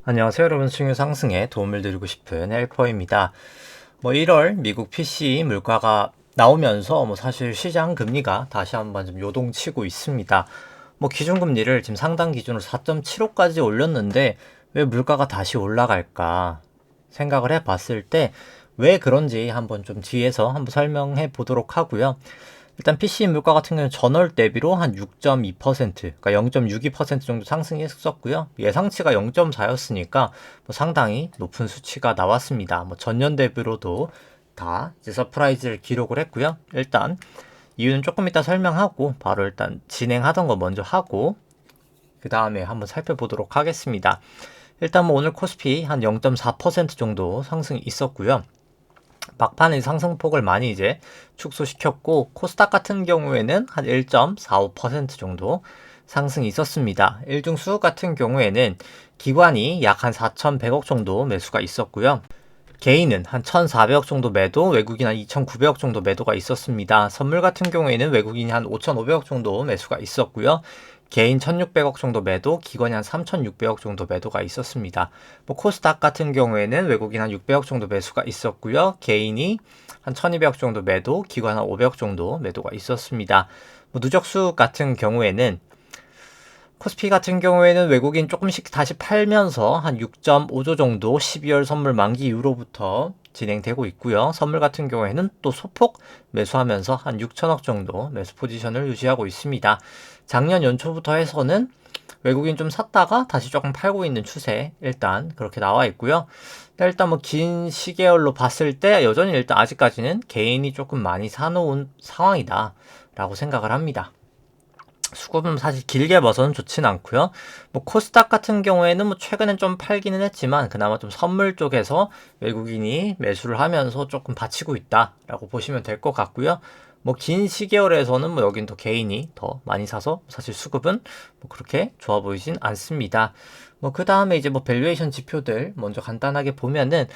안녕하세요 여러분, 수익률 상승에 도움을 드리고 싶은 헬퍼입니다. 1월 미국 PC 물가가 나오면서 사실 시장 금리가 다시 한번 좀 요동치고 있습니다. 기준금리를 지금 상당 기준으로 4.75까지 올렸는데 왜 물가가 다시 올라갈까 생각을 해봤을 때 왜 그런지 한번 좀 뒤에서 한번 설명해 보도록 하고요. 일단 PC 물가 같은 경우는 전월 대비로 한 6.2%, 그러니까 0.62% 정도 상승했었고요. 예상치가 0.4였으니까 상당히 높은 수치가 나왔습니다. 전년 대비로도 다 이제 서프라이즈를 기록을 했고요. 일단 이유는 조금 이따 설명하고 바로 일단 진행하던 거 먼저 하고 그 다음에 한번 살펴보도록 하겠습니다. 일단 오늘 코스피 한 0.4% 정도 상승이 있었고요. 막판에 상승폭을 많이 이제 축소시켰고, 코스닥 같은 경우에는 한 1.45% 정도 상승이 있었습니다. 일중수 같은 경우에는 기관이 약 한 4,100억 정도 매수가 있었고요. 개인은 한 1,400억 정도 매도, 외국인 한 2,900억 정도 매도가 있었습니다. 선물 같은 경우에는 외국인이 한 5,500억 정도 매수가 있었고요. 개인 1,600억 정도 매도, 기관이 한 3,600억 정도 매도가 있었습니다. 코스닥 같은 경우에는 외국인 한 600억 정도 매수가 있었고요. 개인이 한 1,200억 정도 매도, 기관 한 500억 정도 매도가 있었습니다. 누적수 같은 경우에는 코스피 같은 경우에는 외국인 조금씩 다시 팔면서 한 6.5조 정도 12월 선물 만기 이후로부터 진행되고 있고요. 선물 같은 경우에는 또 소폭 매수하면서 한 6천억 정도 매수 포지션을 유지하고 있습니다. 작년 연초부터 해서는 외국인 좀 샀다가 다시 조금 팔고 있는 추세 일단 그렇게 나와 있고요. 일단 긴 시계열로 봤을 때 여전히 일단 아직까지는 개인이 조금 많이 사놓은 상황이다 라고 생각을 합니다. 수급은 사실 길게 봐서는 좋진 않고요. 코스닥 같은 경우에는 최근엔 좀 팔기는 했지만 그나마 좀 선물 쪽에서 외국인이 매수를 하면서 조금 받치고 있다라고 보시면 될 것 같고요. 긴 시계열에서는 여긴 더 개인이 더 많이 사서 사실 수급은 그렇게 좋아 보이진 않습니다. 그 다음에 이제 밸류에이션 지표들 먼저 간단하게 보면은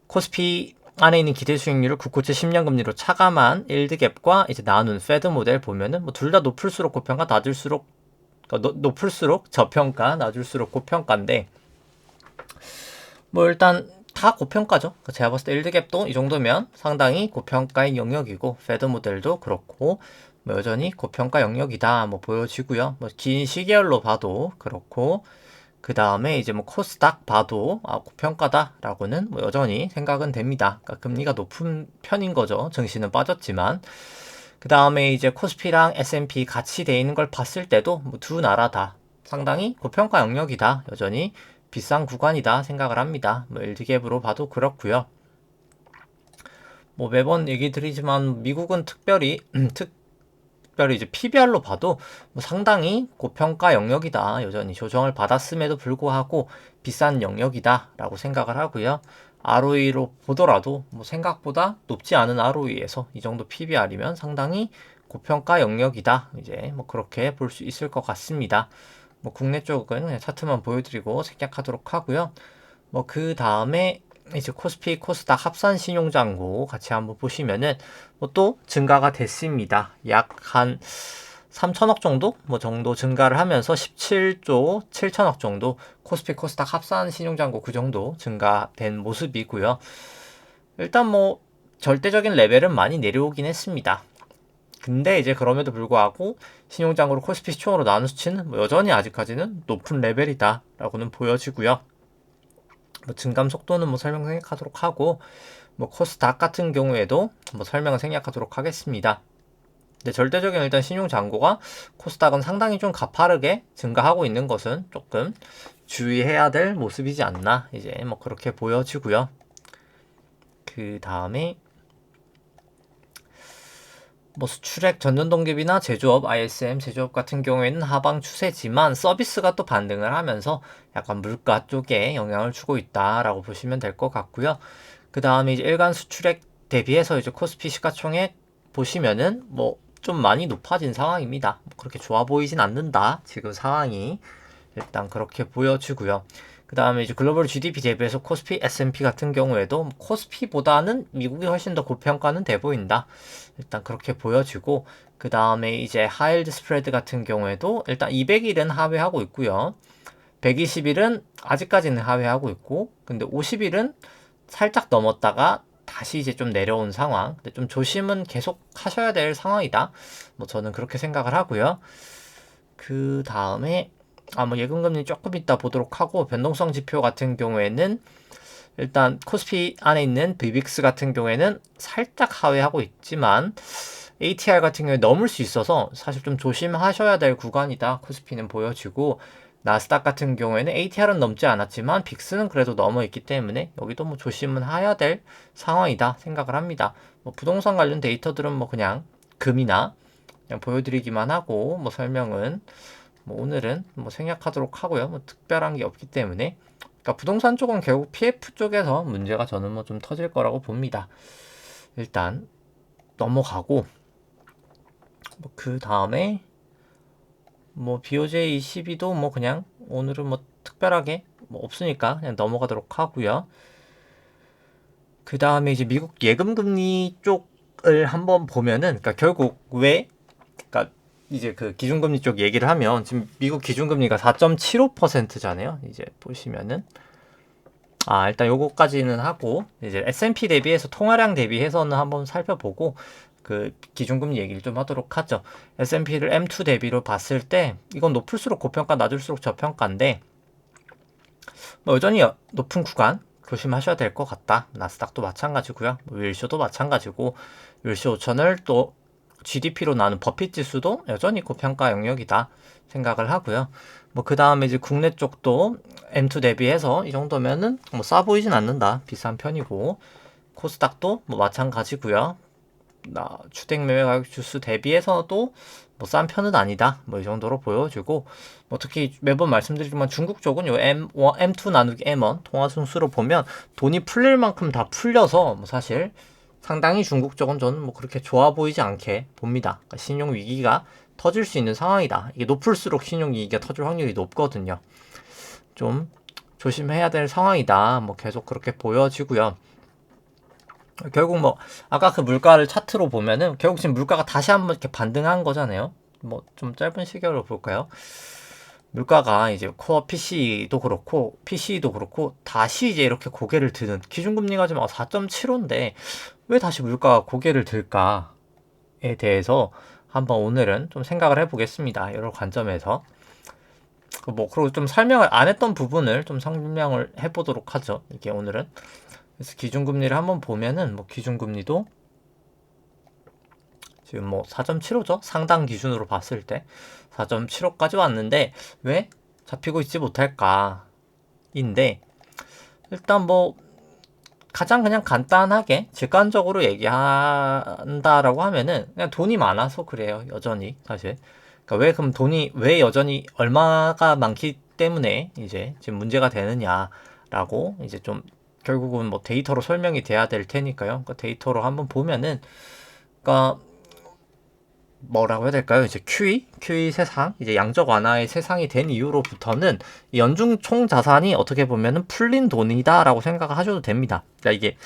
코스피 안에 있는 기대 수익률을 국고채 10년 금리로 차감한 일드갭과 이제 나눈 페드 모델 보면은 둘 다 높을수록 고평가, 낮을수록 높을수록 저평가, 낮을수록 고평가인데 일단 다 고평가죠. 제가 봤을 때 일드갭도 이 정도면 상당히 고평가의 영역이고 페드 모델도 그렇고 여전히 고평가 영역이다 보여지고요. 긴 시계열로 봐도 그렇고 그 다음에 이제 코스닥 봐도 고평가다라고는 여전히 생각은 됩니다. 그러니까 금리가 높은 편인 거죠. 증시는 빠졌지만. 그 다음에 이제 코스피랑 S&P 같이 돼 있는 걸 봤을 때도 두 나라 다 상당히 고평가 영역이다. 여전히 비싼 구간이다 생각을 합니다. LD갭으로 봐도 그렇고요. 매번 얘기 드리지만 미국은 특별히 이제 PBR로 봐도 상당히 고평가 영역이다. 여전히 조정을 받았음에도 불구하고 비싼 영역이다 라고 생각을 하고요. ROE로 보더라도 생각보다 높지 않은 ROE에서 이 정도 PBR이면 상당히 고평가 영역이다. 이제 그렇게 볼 수 있을 것 같습니다. 국내 쪽은 그냥 차트만 보여드리고 생략하도록 하고요. 그 다음에 이제 코스피, 코스닥 합산 신용잔고 같이 한번 보시면은 또 증가가 됐습니다. 약 한 3천억 정도? 정도 증가를 하면서 17조 7천억 정도 코스피, 코스닥 합산 신용잔고 그 정도 증가된 모습이고요. 일단 절대적인 레벨은 많이 내려오긴 했습니다. 근데 이제 그럼에도 불구하고 신용장으로 코스피 시총으로 나눈 수치는 여전히 아직까지는 높은 레벨이다 라고는 보여지고요. 증감 속도는 설명 생략하도록 하고 코스닥 같은 경우에도 설명을 생략하도록 하겠습니다. 근데 절대적인 일단 신용 잔고가 코스닥은 상당히 좀 가파르게 증가하고 있는 것은 조금 주의해야 될 모습이지 않나 이제 그렇게 보여지고요. 그 다음에 수출액 전년동기비나 제조업, ISM 제조업 같은 경우에는 하방 추세지만 서비스가 또 반등을 하면서 약간 물가 쪽에 영향을 주고 있다라고 보시면 될 것 같고요. 그 다음에 이제 일간 수출액 대비해서 이제 코스피 시가총액 보시면은 좀 많이 높아진 상황입니다. 그렇게 좋아 보이진 않는다. 지금 상황이 일단 그렇게 보여지고요. 그 다음에 이제 글로벌 GDP 대비해서 코스피, S&P 같은 경우에도 코스피보다는 미국이 훨씬 더 고평가는 돼 보인다. 일단 그렇게 보여지고 그 다음에 이제 하일드 스프레드 같은 경우에도 일단 200일은 하회하고 있고요. 120일은 아직까지는 하회하고 있고, 근데 50일은 살짝 넘었다가 다시 이제 좀 내려온 상황. 근데 좀 조심은 계속 하셔야 될 상황이다. 뭐 저는 그렇게 생각을 하고요. 그 다음에 뭐 예금금리 조금 이따 보도록 하고, 변동성 지표 같은 경우에는 일단 코스피 안에 있는 비빅스 같은 경우에는 살짝 하회하고 있지만 ATR 같은 경우에 넘을 수 있어서 사실 좀 조심하셔야 될 구간이다. 코스피는 보여지고, 나스닥 같은 경우에는 ATR은 넘지 않았지만 빅스는 그래도 넘어 있기 때문에 여기도 뭐 조심은 해야 될 상황이다 생각을 합니다. 뭐 부동산 관련 데이터들은 뭐 그냥 금이나 그냥 보여드리기만 하고, 뭐 설명은 뭐 오늘은 뭐 생략하도록 하고요. 뭐 특별한 게 없기 때문에. 그러니까 부동산 쪽은 결국 PF 쪽에서 문제가 저는 뭐 좀 터질 거라고 봅니다. 일단 넘어가고, 뭐 그 다음에 뭐 BOJ22도 뭐 그냥 오늘은 뭐 특별하게 뭐 없으니까 그냥 넘어가도록 하고요. 그 다음에 이제 미국 예금금리 쪽을 한번 보면은, 그러니까 결국 그러니까 이제 그 기준금리 쪽 얘기를 하면 지금 미국 기준금리가 4.75%잖아요. 이제 보시면은 일단 요거까지는 하고, 이제 S&P 대비해서 통화량 대비해서는 한번 살펴보고 그 기준금리 얘기를 좀 하도록 하죠. S&P를 M2 대비로 봤을 때 이건 높을수록 고평가, 낮을수록 저평가인데 뭐 여전히 높은 구간 조심하셔야 될 것 같다. 나스닥도 마찬가지고요. 윌쇼도 마찬가지고, 윌쇼 5천을 또 GDP로 나눈 버핏 지수도 여전히 고평가 영역이다 생각을 하고요. 뭐 그 다음에 이제 국내 쪽도 M2 대비해서 이 정도면은 뭐 싸 보이진 않는다. 비싼 편이고, 코스닥도 뭐 마찬가지고요. 주택 매매 가격 지수 대비해서도 뭐 싼 편은 아니다. 뭐 이 정도로 보여주고, 뭐 특히 매번 말씀드리지만 중국 쪽은 요 M2 나누기 M1 통화 순수로 보면 돈이 풀릴 만큼 다 풀려서 뭐 사실 상당히 중국 쪽은 저는 뭐 그렇게 좋아 보이지 않게 봅니다. 그러니까 신용 위기가 터질 수 있는 상황이다. 이게 높을수록 신용 위기가 터질 확률이 높거든요. 좀 조심해야 될 상황이다. 뭐 계속 그렇게 보여지고요. 결국 뭐 아까 그 물가를 차트로 보면은 결국 지금 물가가 다시 한번 이렇게 반등한 거잖아요. 뭐 좀 짧은 시각으로 볼까요? 물가가 이제 코어 PC도 그렇고 다시 이제 이렇게 고개를 드는, 기준금리가 지금 4.75인데 왜 다시 물가가 고개를 들까에 대해서 한번 오늘은 좀 생각을 해보겠습니다. 여러 관점에서. 그리고 좀 설명을 안 했던 부분을 좀 설명을 해보도록 하죠. 이게 오늘은. 그래서 기준금리를 한번 보면은 뭐 기준금리도 지금 뭐 4.75죠? 상당 기준으로 봤을 때 4.75까지 왔는데 왜 잡히고 있지 못할까? 인데, 일단 뭐 가장 그냥 간단하게 직관적으로 얘기한다라고 하면은 그냥 돈이 많아서 그래요. 여전히 사실. 그러니까 왜 여전히 얼마가 많기 때문에 이제 지금 문제가 되느냐라고 이제 좀 결국은 뭐 데이터로 설명이 돼야 될 테니까요. 그러니까 데이터로 한번 보면은, 그러니까 뭐라고 해야 될까요? 이제 QE 세상, 이제 양적 완화의 세상이 된 이후로부터는 연중 총 자산이 어떻게 보면은 풀린 돈이다라고 생각을 하셔도 됩니다. 그러니까 이게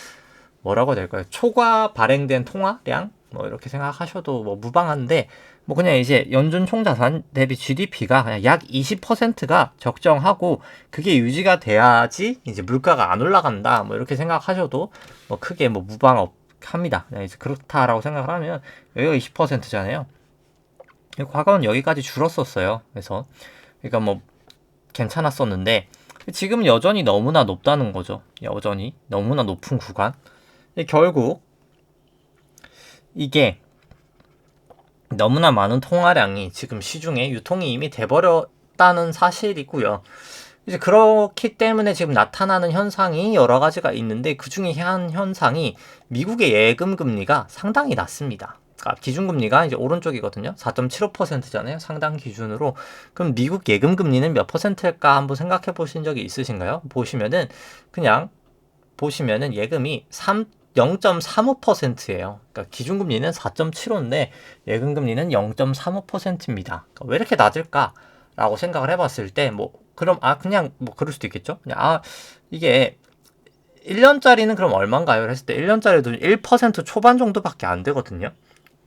뭐라고 해야 될까요? 초과 발행된 통화량 뭐 이렇게 생각하셔도 뭐 무방한데, 뭐 그냥 이제 연준 총 자산 대비 GDP가 그냥 약 20%가 적정하고 그게 유지가 돼야지 이제 물가가 안 올라간다. 뭐 이렇게 생각하셔도 뭐 크게 뭐 무방합니다. 그냥 이제 그렇다라고 생각을 하면 여기가 20%잖아요. 과거는 여기까지 줄었었어요. 그래서 그러니까 뭐 괜찮았었는데 지금 여전히 너무나 높다는 거죠. 여전히 너무나 높은 구간. 결국 이게 너무나 많은 통화량이 지금 시중에 유통이 이미 돼버렸다는 사실이고요. 이제 그렇기 때문에 지금 나타나는 현상이 여러 가지가 있는데, 그 중에 한 현상이 미국의 예금 금리가 상당히 낮습니다. 그러니까 기준금리가 이제 오른쪽이거든요. 4.75%잖아요. 상당 기준으로. 그럼 미국 예금 금리는 몇 퍼센트일까 한번 생각해 보신 적이 있으신가요? 보시면은 예금이 0.35%예요. 그러니까 기준금리는 4.75인데 예금금리는 0.35%입니다. 그러니까 왜 이렇게 낮을까라고 생각을 해봤을 때, 그럼 그냥 그럴 수도 있겠죠. 그냥 이게 1년짜리는 그럼 얼마인가요? 했을 때 1년짜리도 1% 초반 정도밖에 안 되거든요.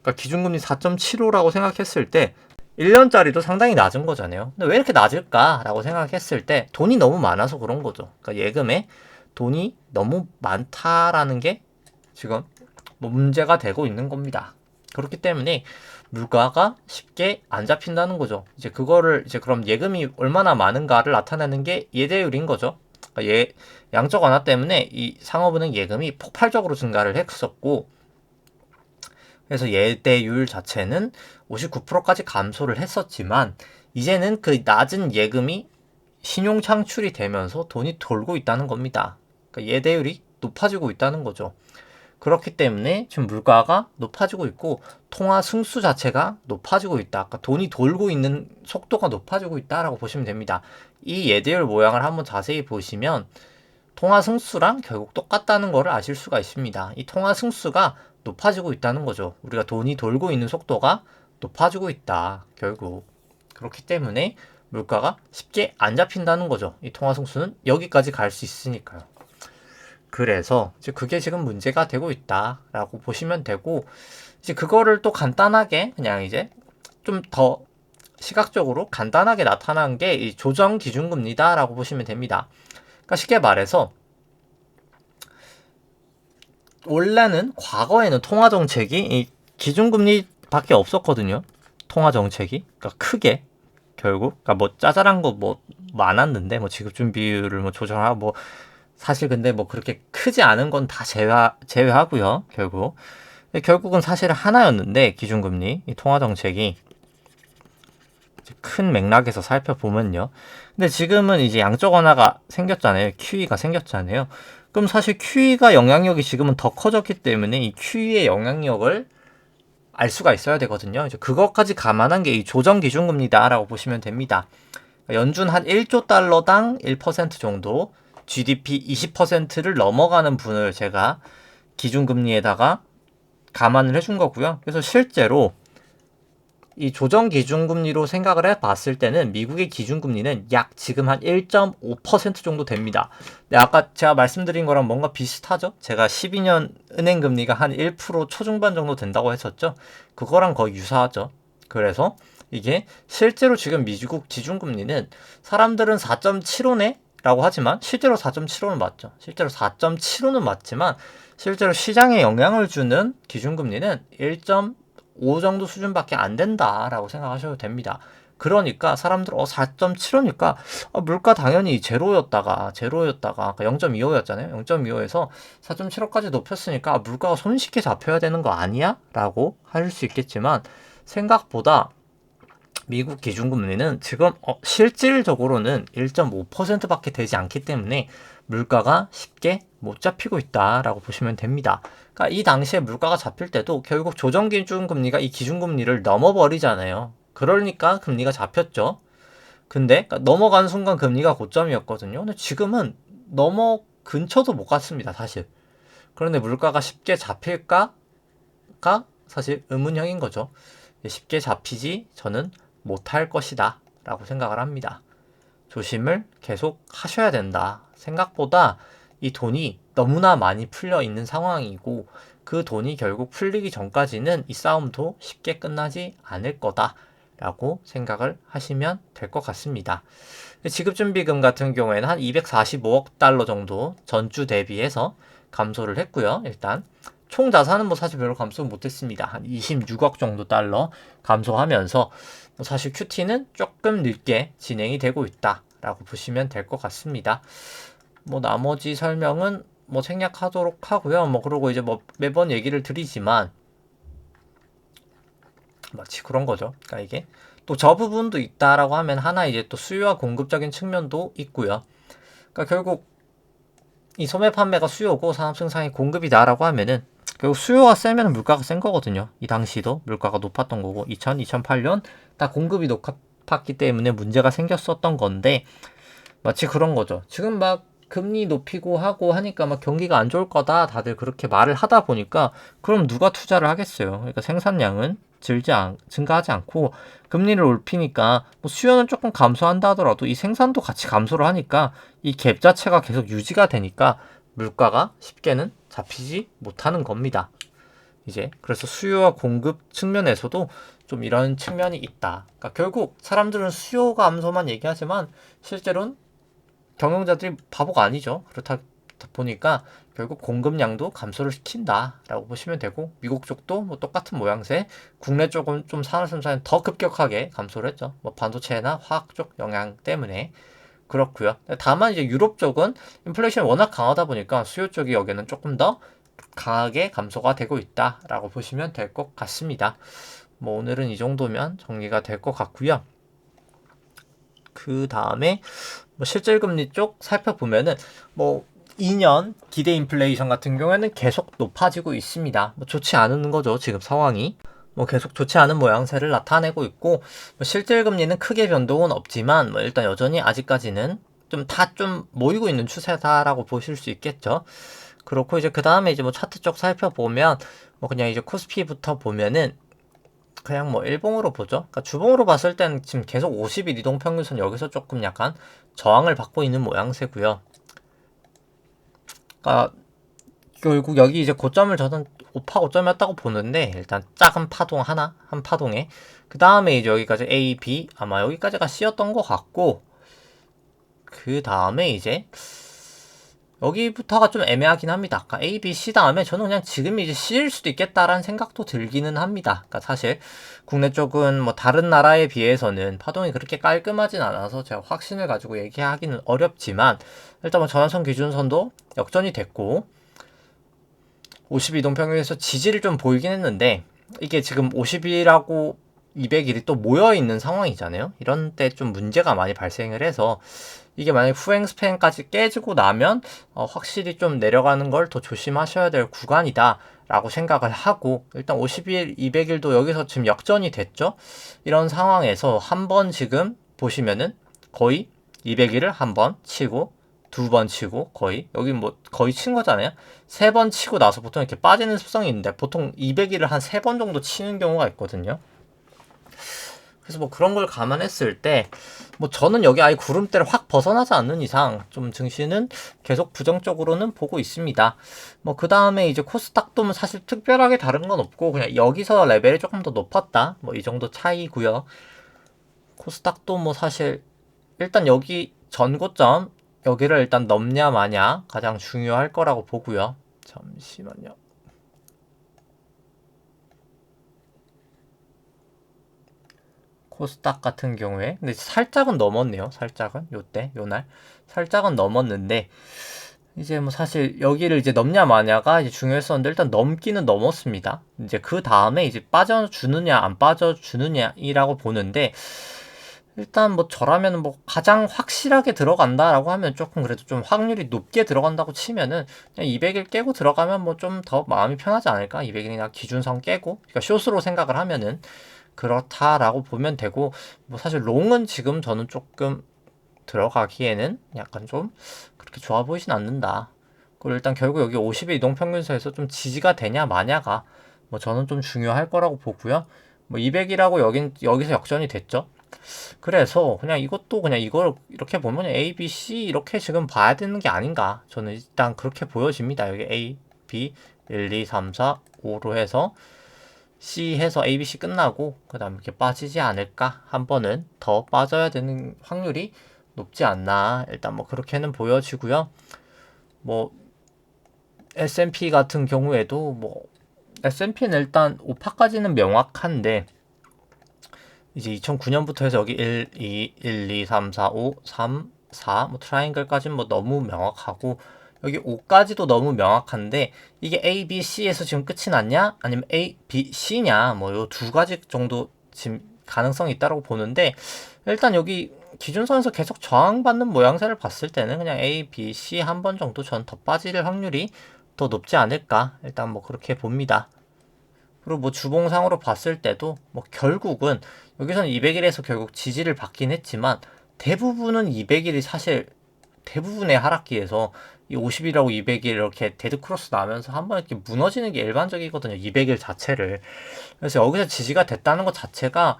그러니까 기준금리 4.75라고 생각했을 때 1년짜리도 상당히 낮은 거잖아요. 근데 왜 이렇게 낮을까라고 생각했을 때 돈이 너무 많아서 그런 거죠. 그러니까 예금에 돈이 너무 많다라는 게 지금 뭐 문제가 되고 있는 겁니다. 그렇기 때문에 물가가 쉽게 안 잡힌다는 거죠. 이제 그거를 이제 그럼 예금이 얼마나 많은가를 나타내는 게 예대율인 거죠. 그러니까 양적 완화 때문에 이 상업은행 예금이 폭발적으로 증가를 했었고, 그래서 예대율 자체는 59%까지 감소를 했었지만 이제는 그 낮은 예금이 신용 창출이 되면서 돈이 돌고 있다는 겁니다. 그러니까 예대율이 높아지고 있다는 거죠. 그렇기 때문에 지금 물가가 높아지고 있고 통화 승수 자체가 높아지고 있다. 그러니까 돈이 돌고 있는 속도가 높아지고 있다라고 보시면 됩니다. 이 예대율 모양을 한번 자세히 보시면 통화 승수랑 결국 똑같다는 것을 아실 수가 있습니다. 이 통화 승수가 높아지고 있다는 거죠. 우리가 돈이 돌고 있는 속도가 높아지고 있다. 결국. 그렇기 때문에 물가가 쉽게 안 잡힌다는 거죠. 이 통화 승수는 여기까지 갈 수 있으니까요. 그래서 이제 그게 지금 문제가 되고 있다라고 보시면 되고, 이제 그거를 또 간단하게 그냥 이제 좀 더 시각적으로 간단하게 나타난 게 이 조정 기준금리다라고 보시면 됩니다. 그러니까 쉽게 말해서 원래는 과거에는 통화 정책이 이 기준금리밖에 없었거든요. 통화 정책이 그러니까 크게 결국 그러니까 뭐 짜잘한 거 뭐 많았는데 뭐 지급 준비율을 뭐 조정하고 뭐 사실 근데 뭐 그렇게 크지 않은 건 다 제외하고요. 결국은 사실 하나였는데 기준금리 이 통화 정책이 큰 맥락에서 살펴보면요. 근데 지금은 이제 양적 완화가 생겼잖아요. QE가 생겼잖아요. 그럼 사실 QE가 영향력이 지금은 더 커졌기 때문에 이 QE의 영향력을 알 수가 있어야 되거든요. 이제 그것까지 감안한 게 이 조정 기준금리다라고 보시면 됩니다. 연준 한 1조 달러당 1% 정도 GDP 20%를 넘어가는 분을 제가 기준금리에다가 감안을 해준 거고요. 그래서 실제로 이 조정 기준금리로 생각을 해봤을 때는 미국의 기준금리는 약 지금 한 1.5% 정도 됩니다. 근데 아까 제가 말씀드린 거랑 뭔가 비슷하죠? 제가 12년 은행금리가 한 1% 초중반 정도 된다고 했었죠? 그거랑 거의 유사하죠. 그래서 이게 실제로 지금 미국 기준금리는 사람들은 4.75네? 라고 하지만 실제로 4.75는 맞죠. 실제로 4.75는 맞지만 실제로 시장에 영향을 주는 기준금리는 1.5 정도 수준밖에 안 된다라고 생각하셔도 됩니다. 그러니까 사람들 4.75니까 물가 당연히 제로였다가 아까 0.25였잖아요. 0.25에서 4.75까지 높였으니까 물가가 손쉽게 잡혀야 되는 거 아니야? 라고 할 수 있겠지만 생각보다 미국 기준금리는 지금 실질적으로는 1.5%밖에 되지 않기 때문에 물가가 쉽게 못 잡히고 있다라고 보시면 됩니다. 그러니까 이 당시에 물가가 잡힐 때도 결국 조정 기준금리가 이 기준금리를 넘어버리잖아요. 그러니까 금리가 잡혔죠. 근데 그러니까 넘어가는 순간 금리가 고점이었거든요. 근데 지금은 넘어 근처도 못 갔습니다, 사실. 그런데 물가가 쉽게 잡힐까가 사실 의문형인 거죠. 쉽게 잡히지 저는 못할 것이다 라고 생각을 합니다. 조심을 계속 하셔야 된다. 생각보다 이 돈이 너무나 많이 풀려 있는 상황이고 그 돈이 결국 풀리기 전까지는 이 싸움도 쉽게 끝나지 않을 거다 라고 생각을 하시면 될 것 같습니다. 지급준비금 같은 경우에는 한 245억 달러 정도 전주 대비해서 감소를 했고요. 일단 총 자산은 뭐 사실 별로 감소 못했습니다. 한 26억 정도 달러 감소하면서 사실 QT는 조금 늦게 진행이 되고 있다라고 보시면 될 것 같습니다. 뭐 나머지 설명은 뭐 생략하도록 하고요. 뭐 그러고 이제 뭐 매번 얘기를 드리지만 마치 그런 거죠. 그러니까 이게 또 저 부분도 있다라고 하면 하나 이제 또 수요와 공급적인 측면도 있고요. 그러니까 결국 이 소매 판매가 수요고 산업 생산이 공급이다라고 하면은 결국 수요가 세면 물가가 센 거거든요. 이 당시도 물가가 높았던 거고 2000, 2008년 다 공급이 높았기 때문에 문제가 생겼었던 건데 마치 그런 거죠. 지금 막 금리 높이고 하고 하니까 막 경기가 안 좋을 거다 다들 그렇게 말을 하다 보니까 그럼 누가 투자를 하겠어요. 그러니까 생산량은 증가하지 않고 금리를 높이니까 뭐 수요는 조금 감소한다 하더라도 이 생산도 같이 감소를 하니까 이 갭 자체가 계속 유지가 되니까 물가가 쉽게는 잡히지 못하는 겁니다. 이제 그래서 수요와 공급 측면에서도 좀 이런 측면이 있다. 그러니까 결국 사람들은 수요 감소만 얘기하지만 실제로는 경영자들이 바보가 아니죠. 그렇다 보니까 결국 공급량도 감소를 시킨다라고 보시면 되고, 미국 쪽도 뭐 똑같은 모양새, 국내 쪽은 좀 산업생산이 더 급격하게 감소를 했죠. 뭐 반도체나 화학 쪽 영향 때문에. 그렇고요. 다만 이제 유럽 쪽은 인플레이션이 워낙 강하다 보니까 수요 쪽이 여기는 조금 더 강하게 감소가 되고 있다라고 보시면 될 것 같습니다. 뭐 오늘은 이 정도면 정리가 될 것 같고요. 그 다음에 뭐 실질금리 쪽 살펴보면은 뭐 2년 기대 인플레이션 같은 경우에는 계속 높아지고 있습니다. 뭐 좋지 않은 거죠, 지금 상황이. 뭐 계속 좋지 않은 모양새를 나타내고 있고, 뭐 실질금리는 크게 변동은 없지만 뭐 일단 여전히 아직까지는 좀 모이고 있는 추세다라고 보실 수 있겠죠. 그렇고 이제 그 다음에 이제 뭐 차트 쪽 살펴보면 뭐 그냥 이제 코스피부터 보면은 그냥 뭐 일봉으로 보죠. 그러니까 주봉으로 봤을 때는 지금 계속 50일 이동평균선 여기서 조금 약간 저항을 받고 있는 모양새고요. 그러니까 결국 여기 이제 고점을 저는 오파 고점이었다고 보는데, 일단 작은 파동 하나, 한 파동에 그 다음에 이제 여기까지 A, B, 아마 여기까지가 C였던 것 같고, 그 다음에 이제 여기부터가 좀 애매하긴 합니다. 아까 A, B, C 다음에 저는 그냥 지금이 이제 C일 수도 있겠다라는 생각도 들기는 합니다. 그러니까 사실 국내 쪽은 뭐 다른 나라에 비해서는 파동이 그렇게 깔끔하진 않아서 제가 확신을 가지고 얘기하기는 어렵지만, 일단 뭐 전환선 기준선도 역전이 됐고 52동평균에서 지지를 좀 보이긴 했는데, 이게 지금 50일하고 200일이 또 모여있는 상황이잖아요. 이런 때 좀 문제가 많이 발생을 해서, 이게 만약 후행 스팬까지 깨지고 나면 확실히 좀 내려가는 걸 더 조심하셔야 될 구간이다 라고 생각을 하고, 일단 50일, 200일도 여기서 지금 역전이 됐죠. 이런 상황에서 한번 지금 보시면은 거의 200일을 한 번 치고 두 번 치고, 거의 여기 뭐 거의 친 거잖아요. 세 번 치고 나서 보통 이렇게 빠지는 습성이 있는데 보통 200일을 한 세 번 정도 치는 경우가 있거든요. 그래서 뭐 그런 걸 감안했을 때 뭐 저는 여기 아예 구름대를 확 벗어나지 않는 이상 좀 증시는 계속 부정적으로는 보고 있습니다. 뭐 그 다음에 이제 코스닥도 사실 특별하게 다른 건 없고 그냥 여기서 레벨이 조금 더 높았다 뭐 이 정도 차이고요. 코스닥도 뭐 사실 일단 여기 전고점 여기를 일단 넘냐 마냐 가장 중요할 거라고 보고요. 잠시만요. 코스닥 같은 경우에 근데 살짝은 넘었네요. 살짝은 요때 요날 살짝은 넘었는데, 이제 뭐 사실 여기를 이제 넘냐 마냐가 이제 중요했었는데 일단 넘기는 넘었습니다. 이제 그 다음에 이제 빠져주느냐 안 빠져주느냐이라고 보는데, 일단 뭐 저라면 뭐 가장 확실하게 들어간다라고 하면 조금 그래도 좀 확률이 높게 들어간다고 치면은 그냥 200일 깨고 들어가면 뭐 좀 더 마음이 편하지 않을까? 200일이나 기준선 깨고, 그러니까 숏으로 생각을 하면은 그렇다라고 보면 되고, 뭐 사실 롱은 지금 저는 조금 들어가기에는 약간 좀 그렇게 좋아 보이진 않는다. 그리고 일단 결국 여기 50일 이동평균선에서 좀 지지가 되냐 마냐가 뭐 저는 좀 중요할 거라고 보고요. 뭐 200이라고 여기서 역전이 됐죠. 그래서 그냥 이것도 그냥 이걸 이렇게 보면 A, B, C 이렇게 지금 봐야 되는 게 아닌가. 저는 일단 그렇게 보여집니다. 여기 A, B, 1, 2, 3, 4, 5로 해서 C 해서 A, B, C 끝나고 그 다음에 이렇게 빠지지 않을까. 한 번은 더 빠져야 되는 확률이 높지 않나. 일단 뭐 그렇게는 보여지고요. 뭐 S&P 같은 경우에도 뭐 S&P는 일단 5파까지는 명확한데, 이제 2009년부터 해서 여기 1, 2, 1, 2, 3, 4, 5, 3, 4, 뭐 트라이앵글까지는 뭐 너무 명확하고, 여기 5까지도 너무 명확한데, 이게 A, B, C에서 지금 끝이 났냐? 아니면 A, B, C냐? 뭐 요 두 가지 정도 지금 가능성이 있다고 보는데, 일단 여기 기준선에서 계속 저항받는 모양새를 봤을 때는 그냥 A, B, C 한 번 정도 전 더 빠질 확률이 더 높지 않을까? 일단 뭐 그렇게 봅니다. 그리고 뭐 주봉상으로 봤을 때도 뭐 결국은 여기서는 200일에서 결국 지지를 받긴 했지만, 대부분은 200일이 사실 대부분의 하락기에서 이 50일하고 200일 이렇게 데드크로스 나면서 한번 이렇게 무너지는 게 일반적이거든요. 200일 자체를. 그래서 여기서 지지가 됐다는 것 자체가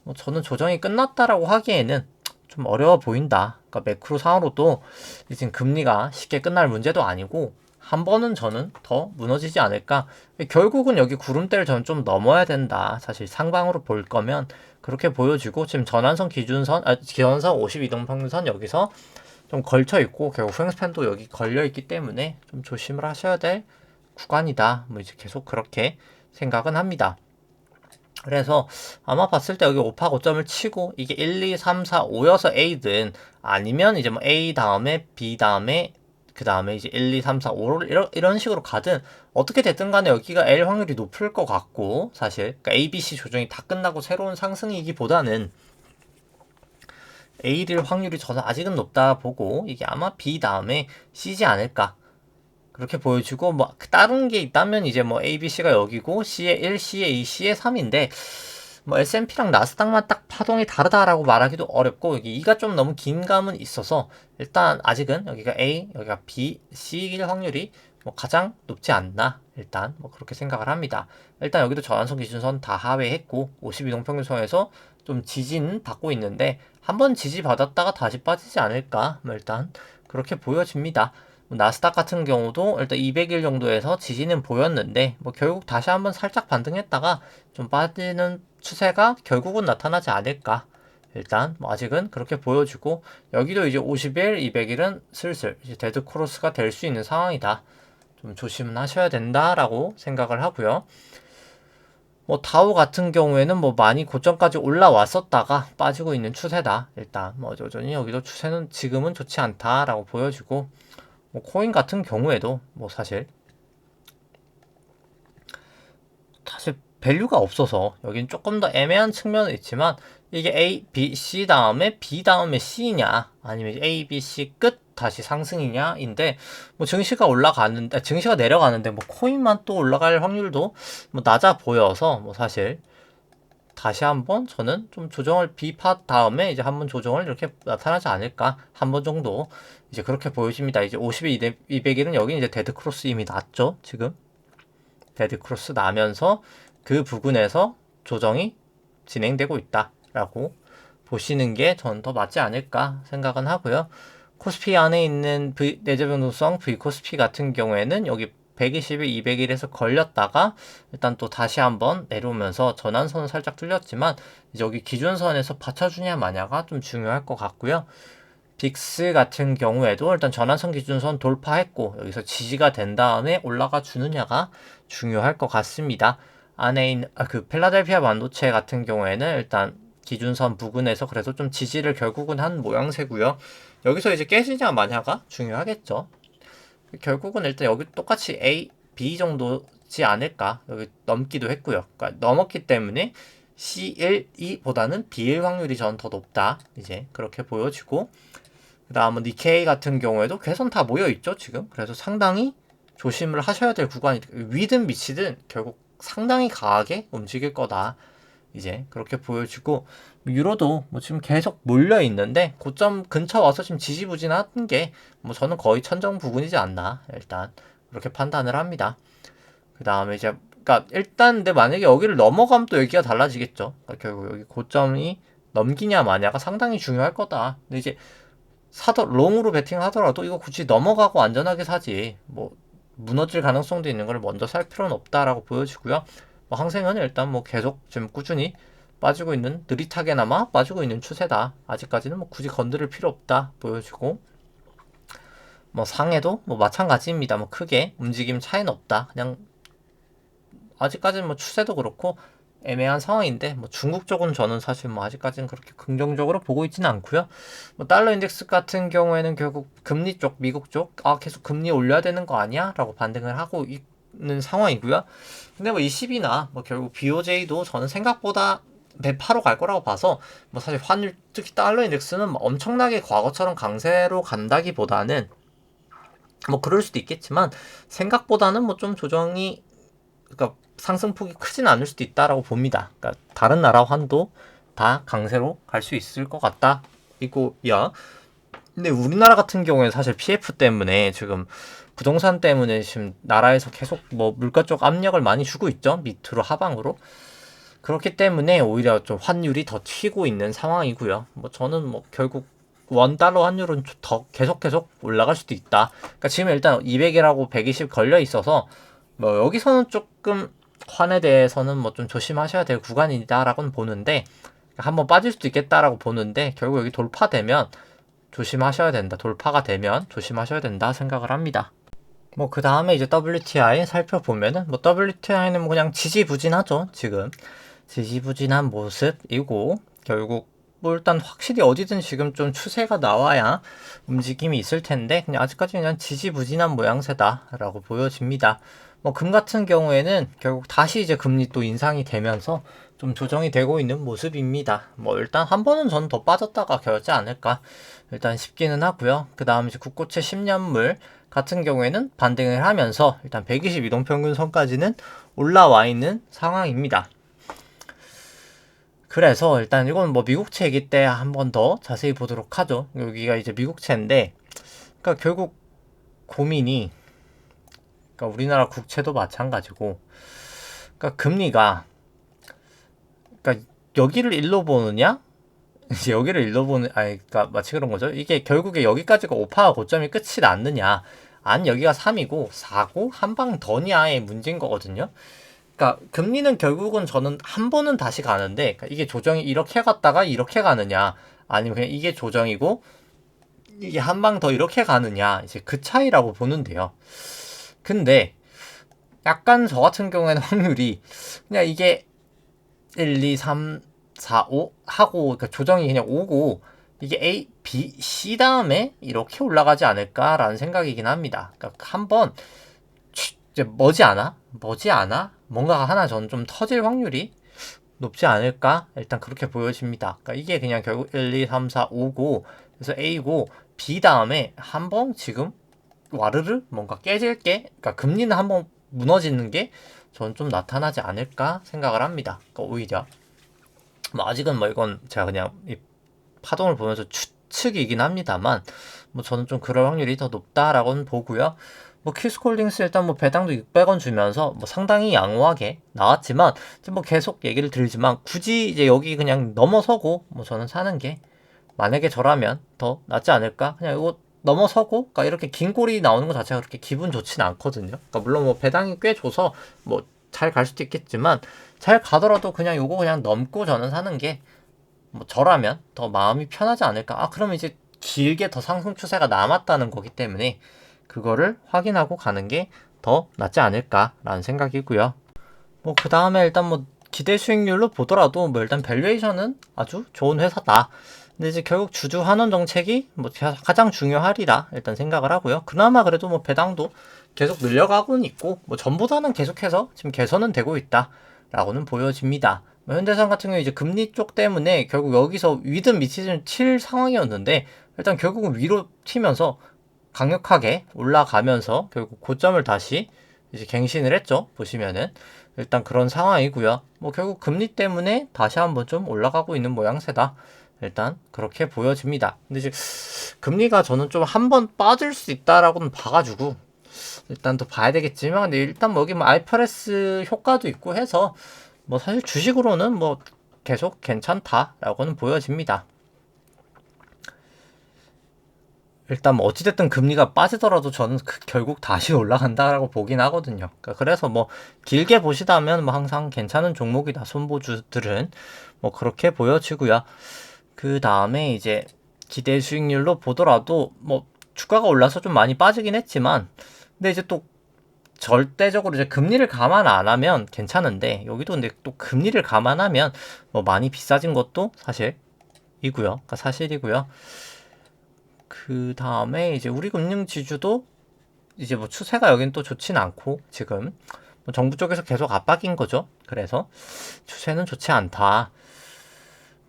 뭐 저는 조정이 끝났다라고 하기에는 좀 어려워 보인다. 그러니까 매크로 상으로도 지금 금리가 쉽게 끝날 문제도 아니고, 한 번은 저는 더 무너지지 않을까. 결국은 여기 구름대를 저는 좀 넘어야 된다. 사실 상방으로 볼 거면 그렇게 보여지고, 지금 전환선 기준선, 기원선 52동평균선 여기서 좀 걸쳐 있고, 결국 횡스팬도 여기 걸려 있기 때문에 좀 조심을 하셔야 될 구간이다. 뭐 이제 계속 그렇게 생각은 합니다. 그래서 아마 봤을 때 여기 5파 고점을 치고 이게 1, 2, 3, 4, 5여서 A든, 아니면 이제 뭐 A 다음에 B 다음에 그 다음에 이제 1, 2, 3, 4, 5를 이런 식으로 가든, 어떻게 됐든 간에 여기가 L 확률이 높을 것 같고, 사실 그러니까 A, B, C 조정이 다 끝나고 새로운 상승이기보다는 A일 확률이 저는 아직은 높다 보고, 이게 아마 B 다음에 C지 않을까 그렇게 보여주고, 뭐 다른 게 있다면 이제 뭐 A, B, C가 여기고 C에 1, C에 2, C에 3인데, 뭐 S&P랑 나스닥만 딱 파동이 다르다라고 말하기도 어렵고, 여기 2가 좀 너무 긴 감은 있어서 일단 아직은 여기가 A, 여기가 B, C일 확률이 뭐 가장 높지 않나, 일단 뭐 그렇게 생각을 합니다. 일단 여기도 저한선 기준선 다 하회했고 52동평균선에서 좀 지지는 받고 있는데, 한번 지지 받았다가 다시 빠지지 않을까, 뭐 일단 그렇게 보여집니다. 나스닥 같은 경우도 일단 200일 정도에서 지지는 보였는데, 뭐 결국 다시 한번 살짝 반등했다가 좀 빠지는 추세가 결국은 나타나지 않을까. 일단 뭐 아직은 그렇게 보여주고, 여기도 이제 50일, 200일은 슬슬 이제 데드 크로스가 될 수 있는 상황이다. 좀 조심은 하셔야 된다라고 생각을 하고요. 뭐 다우 같은 경우에는 뭐 많이 고점까지 올라왔었다가 빠지고 있는 추세다. 일단 뭐 여전히 여기도 추세는 지금은 좋지 않다라고 보여지고, 뭐 코인 같은 경우에도 뭐 사실 밸류가 없어서 여긴 조금 더 애매한 측면은 있지만, 이게 A, B, C 다음에 B 다음에 C냐, 아니면 A, B, C 끝 다시 상승이냐인데, 뭐 증시가 올라가는데, 증시가 내려가는데 뭐 코인만 또 올라갈 확률도 뭐 낮아 보여서, 뭐 사실 다시 한번 저는 좀 조정을 B팟 다음에 이제 한번 조정을 이렇게 나타나지 않을까, 한 번 정도 이제 그렇게 보여집니다. 이제 50일, 200일은 여기 이제 데드 크로스 이미 났죠. 지금 데드 크로스 나면서 그 부분에서 조정이 진행되고 있다라고 보시는 게 전 더 맞지 않을까 생각은 하고요. 코스피 안에 있는 내재 변동성 V코스피 같은 경우에는 여기 120일, 200일에서 걸렸다가 일단 또 다시 한번 내려오면서 전환선은 살짝 뚫렸지만, 이제 여기 기준선에서 받쳐주냐 마냐가 좀 중요할 것 같고요. 빅스 같은 경우에도 일단 전환선 기준선 돌파했고, 여기서 지지가 된 다음에 올라가 주느냐가 중요할 것 같습니다. 안에 있는 그 필라델피아 반도체 같은 경우에는 일단 기준선 부근에서 그래도 좀 지지를 결국은 한 모양새고요. 여기서 이제 깨지냐 마냐가 중요하겠죠. 결국은 일단 여기 똑같이 A, B 정도지 않을까. 여기 넘기도 했고요. 그러니까 넘었기 때문에 C1, 2보다는 B일 확률이 전 더 높다. 이제 그렇게 보여지고, 그 다음은 니케이 같은 경우에도 괴선 다 모여있죠, 지금. 그래서 상당히 조심을 하셔야 될 구간이, 위든 밑이든 결국 상당히 강하게 움직일 거다. 이제 그렇게 보여지고, 유로도 뭐 지금 계속 몰려있는데, 고점 근처 와서 지금 지지부진한 게, 뭐 저는 거의 천정 부근이지 않나, 일단 그렇게 판단을 합니다. 그 다음에 이제, 그니까 일단 근데 만약에 여기를 넘어가면 또 얘기가 달라지겠죠. 그러니까 결국 여기 고점이 넘기냐 마냐가 상당히 중요할 거다. 근데 이제 롱으로 베팅하더라도 이거 굳이 넘어가고 안전하게 사지, 뭐 무너질 가능성도 있는 걸 먼저 살 필요는 없다라고 보여지고요. 뭐 항생은 일단 뭐 계속 지금 꾸준히 빠지고 있는, 느릿하게나마 빠지고 있는 추세다. 아직까지는 뭐 굳이 건드릴 필요 없다 보여지고, 뭐 상해도 뭐 마찬가지입니다. 뭐 크게 움직임 차이는 없다. 그냥 아직까지는 뭐 추세도 그렇고 애매한 상황인데, 뭐 중국 쪽은 저는 사실 뭐 아직까지는 그렇게 긍정적으로 보고 있지는 않고요. 뭐 달러 인덱스 같은 경우에는 결국 금리 쪽, 미국 쪽 계속 금리 올려야 되는 거 아니야? 라고 반등을 하고 있는 상황이고요. 근데 뭐 20이나 뭐 결국 BOJ도 저는 생각보다 매파로 갈 거라고 봐서, 뭐 사실 환율, 특히 달러 인덱스는 뭐 엄청나게 과거처럼 강세로 간다기보다는, 뭐 그럴 수도 있겠지만 생각보다는 뭐 좀 조정이, 그러니까 상승폭이 크진 않을 수도 있다라고 봅니다. 그러니까 다른 나라 환도 다 강세로 갈 수 있을 것 같다. 이거야. 근데 우리나라 같은 경우에 사실 PF 때문에 지금 부동산 때문에 지금 나라에서 계속 뭐 물가 쪽 압력을 많이 주고 있죠. 밑으로 하방으로. 그렇기 때문에 오히려 좀 환율이 더 튀고 있는 상황이고요. 뭐 저는 뭐 결국 원달러 환율은 더 계속 올라갈 수도 있다. 그러니까 지금 일단 200이라고 120 걸려 있어서 뭐 여기서는 조금 환에 대해서는 뭐 좀 조심하셔야 될 구간이다라고는 보는데, 한번 빠질 수도 있겠다라고 보는데, 결국 여기 돌파되면 조심하셔야 된다. 돌파가 되면 조심하셔야 된다 생각을 합니다. 뭐 그 다음에 이제 WTI 살펴보면은 뭐 WTI는 뭐 그냥 지지부진하죠. 지금 지지부진한 모습이고, 결국 뭐 일단 확실히 어디든 지금 좀 추세가 나와야 움직임이 있을 텐데, 그냥 아직까지 그냥 지지부진한 모양새다라고 보여집니다. 뭐 금 같은 경우에는 결국 다시 이제 금리 또 인상이 되면서 좀 조정이 되고 있는 모습입니다. 뭐 일단 한 번은 전 더 빠졌다가 겨우지 않을까 일단 싶기는 하고요. 그 다음 이제 국고채 10년물 같은 경우에는 반등을 하면서 일단 120 이동평균선까지는 올라와 있는 상황입니다. 그래서 일단 이건 뭐 미국채이기 때 한 번 더 자세히 보도록 하죠. 여기가 이제 미국채인데, 그러니까 결국 고민이, 그러니까 우리나라 국채도 마찬가지고, 그러니까 금리가, 그러니까 여기를 일로 보느냐, 이제 여기를 일로 보는, 아니, 그러니까 마치 그런 거죠. 이게 결국에 여기까지가 5파 고점이 끝이 났느냐, 아니 여기가 3이고 4고 한 방 더냐의 문제인 거거든요. 그러니까 금리는 결국은 저는 한 번은 다시 가는데, 그러니까 이게 조정이 이렇게 갔다가 이렇게 가느냐, 아니면 그냥 이게 조정이고 이게 한 방 더 이렇게 가느냐, 이제 그 차이라고 보는데요. 근데 약간 저 같은 경우에는 확률이 그냥 이게 1, 2, 3, 4, 5 하고, 그러니까 조정이 그냥 오고 이게 A, B, C 다음에 이렇게 올라가지 않을까라는 생각이긴 합니다. 그러니까 한번 이제 머지않아 뭔가가 하나 저는 좀 터질 확률이 높지 않을까 일단 그렇게 보여집니다. 그러니까 이게 그냥 결국 1, 2, 3, 4, 5고, 그래서 A고 B 다음에 한번 지금 와르르 뭔가 깨질 게, 그러니까 금리는 한번 무너지는 게 저는 좀 나타나지 않을까 생각을 합니다. 그러니까 오히려 뭐 아직은 뭐 이건 제가 그냥 이 파동을 보면서 추측이긴 합니다만, 뭐 저는 좀 그럴 확률이 더 높다라고는 보고요. 뭐 키스콜딩스 일단 뭐 배당도 600원 주면서 뭐 상당히 양호하게 나왔지만, 지금 뭐 계속 얘기를 드리지만 굳이 이제 여기 그냥 넘어서고 뭐 저는 사는 게 만약에 저라면 더 낫지 않을까. 그냥 이거 넘어서고, 그러니까 이렇게 긴 골이 나오는 것 자체가 그렇게 기분 좋진 않거든요. 그러니까 물론 뭐 배당이 꽤 줘서 뭐 잘 갈 수도 있겠지만, 잘 가더라도 그냥 요거 그냥 넘고 저는 사는 게 뭐 저라면 더 마음이 편하지 않을까. 아, 그러면 이제 길게 더 상승 추세가 남았다는 거기 때문에 그거를 확인하고 가는 게 더 낫지 않을까라는 생각이고요. 뭐 그 다음에 일단 뭐 기대 수익률로 보더라도 뭐 일단 밸류에이션은 아주 좋은 회사다. 근데 이제 결국 주주 환원 정책이 뭐 가장 중요하리라 일단 생각을 하고요. 그나마 그래도 뭐 배당도 계속 늘려가고는 있고, 뭐 전보다는 계속해서 지금 개선은 되고 있다라고는 보여집니다. 뭐 현대산 같은 경우 이제 금리 쪽 때문에 결국 여기서 위든 밑이든 칠 상황이었는데, 일단 결국은 위로 튀면서 강력하게 올라가면서 결국 고점을 다시 이제 갱신을 했죠. 보시면은 일단 그런 상황이고요. 뭐 결국 금리 때문에 다시 한번 좀 올라가고 있는 모양새다. 일단 그렇게 보여집니다. 근데 이제 금리가 저는 좀 한번 빠질 수 있다라고는 봐가지고 일단 더 봐야 되겠지만, 근데 일단 뭐 여기 뭐 IFRS 효과도 있고 해서 뭐 사실 주식으로는 뭐 계속 괜찮다라고는 보여집니다. 일단 뭐 어찌됐든 금리가 빠지더라도 저는 결국 다시 올라간다라고 보긴 하거든요. 그러니까 그래서 뭐 길게 보시다면 뭐 항상 괜찮은 종목이다. 손보주들은 뭐 그렇게 보여지고요. 그 다음에 이제 기대 수익률로 보더라도 뭐 주가가 올라서 좀 많이 빠지긴 했지만, 근데 이제 또 절대적으로 이제 금리를 감안 안 하면 괜찮은데, 여기도 근데 또 금리를 감안하면 뭐 많이 비싸진 것도 사실이고요. 그러니까 사실이고요. 그 다음에 이제 우리금융지주도 이제 뭐 추세가 여긴 또 좋진 않고, 지금 뭐 정부 쪽에서 계속 압박인 거죠. 그래서 추세는 좋지 않다.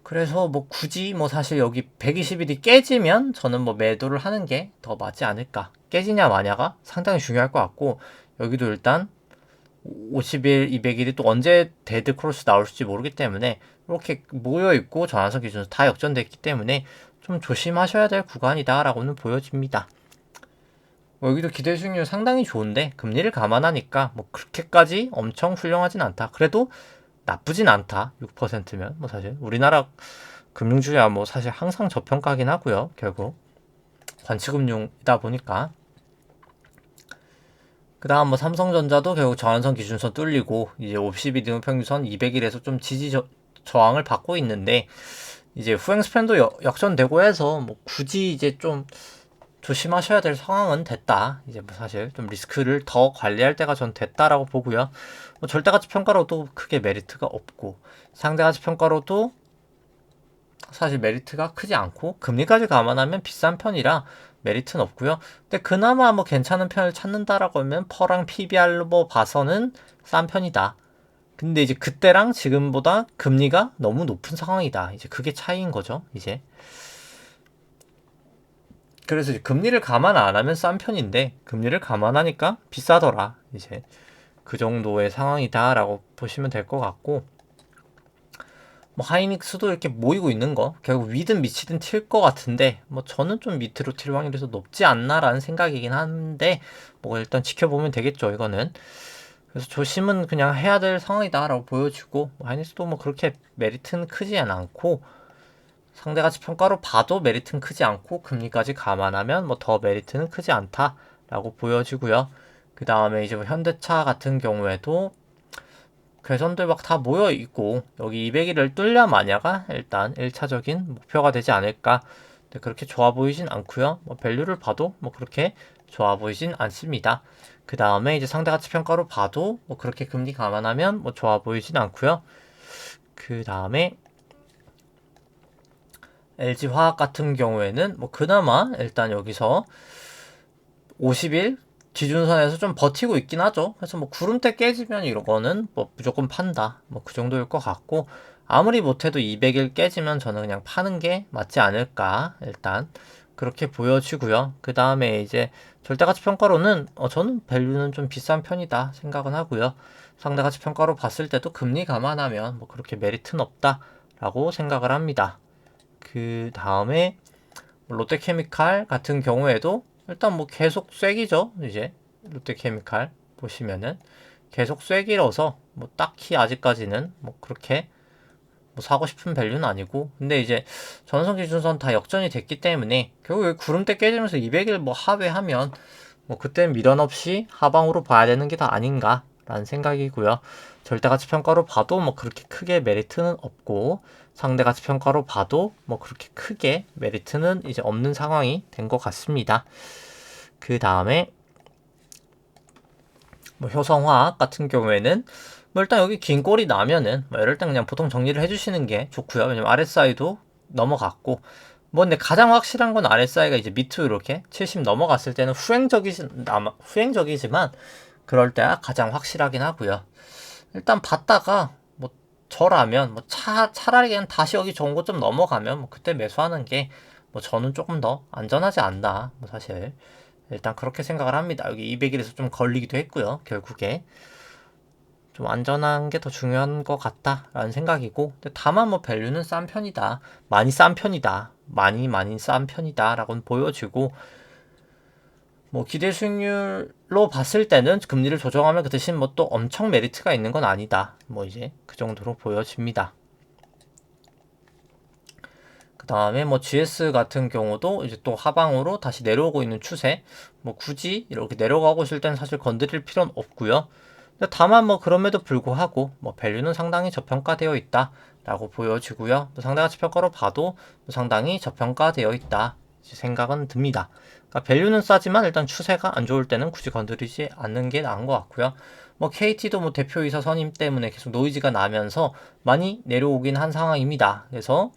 그래서 뭐 굳이 뭐 사실 여기 120일이 깨지면 저는 뭐 매도를 하는 게 더 맞지 않을까. 깨지냐 마냐가 상당히 중요할 것 같고, 여기도 일단 50일, 200일이 또 언제 데드 크로스 나올지 모르기 때문에 이렇게 모여있고 전환선 기준으로 다 역전됐기 때문에 좀 조심하셔야 될 구간이다라고는 보여집니다. 여기도 기대 수익률 상당히 좋은데 금리를 감안하니까 뭐 그렇게까지 엄청 훌륭하진 않다. 그래도 나쁘진 않다. 6%면 뭐 사실 우리나라 금융주야 뭐 사실 항상 저평가긴 하고요. 결국 관치금융이다 보니까. 그 다음 뭐 삼성전자도 결국 저항선 기준선 뚫리고 이제 50일 이동평균선 200일에서 좀 저항을 받고 있는데, 이제 후행 스팬도 역전되고 해서 뭐 굳이 이제 좀 조심하셔야 될 상황은 됐다. 이제 뭐 사실 좀 리스크를 더 관리할 때가 전 됐다라고 보고요. 뭐 절대가치 평가로도 크게 메리트가 없고, 상대가치 평가로도 사실 메리트가 크지 않고, 금리까지 감안하면 비싼 편이라 메리트는 없고요. 근데 그나마 뭐 괜찮은 편을 찾는다라고 하면 퍼랑 PBR로 봐서는 싼 편이다. 근데 이제 그때랑 지금보다 금리가 너무 높은 상황이다. 이제 그게 차이인 거죠. 이제. 그래서 이제 금리를 감안 안 하면 싼 편인데, 금리를 감안하니까 비싸더라. 이제 그 정도의 상황이다라고 보시면 될 것 같고, 뭐 하이닉스도 이렇게 모이고 있는 거 결국 위든 밑이든 튈 것 같은데, 뭐 저는 좀 밑으로 튈 확률이 더 높지 않나라는 생각이긴 한데, 뭐 일단 지켜보면 되겠죠, 이거는. 그래서 조심은 그냥 해야 될 상황이다라고 보여지고, 뭐 하이닉스도 뭐 그렇게 메리트는 크지 않고, 상대가치 평가로 봐도 메리트는 크지 않고, 금리까지 감안하면 뭐 더 메리트는 크지 않다라고 보여지고요. 그 다음에 이제 뭐 현대차 같은 경우에도 괴선들 막 다 모여 있고, 여기 200일을 뚫려 마냐가 일단 1차적인 목표가 되지 않을까. 근데 그렇게 좋아 보이진 않고요. 뭐 밸류를 봐도 뭐 그렇게 좋아 보이진 않습니다. 그 다음에 이제 상대가치 평가로 봐도 뭐 그렇게 금리 감안하면 뭐 좋아 보이진 않고요. 그 다음에 LG화학 같은 경우에는 뭐 그나마 일단 여기서 50일 기준선에서 좀 버티고 있긴 하죠. 그래서 뭐 구름대 깨지면 이거는 뭐 무조건 판다. 뭐 그 정도일 것 같고, 아무리 못해도 200일 깨지면 저는 그냥 파는 게 맞지 않을까. 일단 그렇게 보여지고요. 그 다음에 이제 절대가치 평가로는 저는 밸류는 좀 비싼 편이다 생각은 하고요. 상대가치 평가로 봤을 때도 금리 감안하면 뭐 그렇게 메리트는 없다라고 생각을 합니다. 그 다음에 롯데케미칼 같은 경우에도 일단 뭐 계속 쐐기죠. 이제 롯데케미칼 보시면은 계속 쐐기라서 뭐 딱히 아직까지는 뭐 그렇게 뭐 사고 싶은 밸류는 아니고, 근데 이제 전선 기준선 다 역전이 됐기 때문에 결국 구름대 깨지면서 200일 뭐 하회하면 뭐 그땐 미련 없이 하방으로 봐야 되는 게 다 아닌가라는 생각이고요. 절대가치 평가로 봐도 뭐 그렇게 크게 메리트는 없고, 상대가치 평가로 봐도 뭐 그렇게 크게 메리트는 이제 없는 상황이 된 것 같습니다. 그 다음에 뭐 효성화학 같은 경우에는 뭐 일단 여기 긴 골이 나면은 뭐 이럴 땐 그냥 보통 정리를 해주시는 게 좋고요. 왜냐면 RSI도 넘어갔고, 뭐 근데 가장 확실한 건 RSI가 이제 밑으로 이렇게 70 넘어갔을 때는 후행적이지만 그럴 때가 가장 확실하긴 하고요. 일단 봤다가 뭐 저라면 뭐 차라리 그냥 다시 여기 좋은 거 좀 넘어가면 뭐 그때 매수하는 게 뭐 저는 조금 더 안전하지 않나, 뭐 사실 일단 그렇게 생각을 합니다. 여기 200일에서 좀 걸리기도 했고요. 결국에 좀 안전한 게 더 중요한 것 같다라는 생각이고, 근데 다만 뭐 밸류는 싼 편이다, 많이 싼 편이다, 많이 싼 편이다 라고는 보여지고, 뭐 기대 수익률로 봤을 때는 금리를 조정하면 그 대신 뭐 또 엄청 메리트가 있는 건 아니다, 뭐 이제 그 정도로 보여집니다. 그 다음에 뭐 GS 같은 경우도 이제 또 하방으로 다시 내려오고 있는 추세, 뭐 굳이 이렇게 내려가고 있을 땐 사실 건드릴 필요는 없고요. 다만 뭐 그럼에도 불구하고 뭐 밸류는 상당히 저평가되어 있다 라고 보여지고요. 또 상대가치 평가로 봐도 상당히 저평가되어 있다 생각은 듭니다. 그러니까 밸류는 싸지만 일단 추세가 안 좋을 때는 굳이 건드리지 않는 게 나은 것 같고요. 뭐 KT도 뭐 대표이사 선임 때문에 계속 노이즈가 나면서 많이 내려오긴 한 상황입니다. 그래서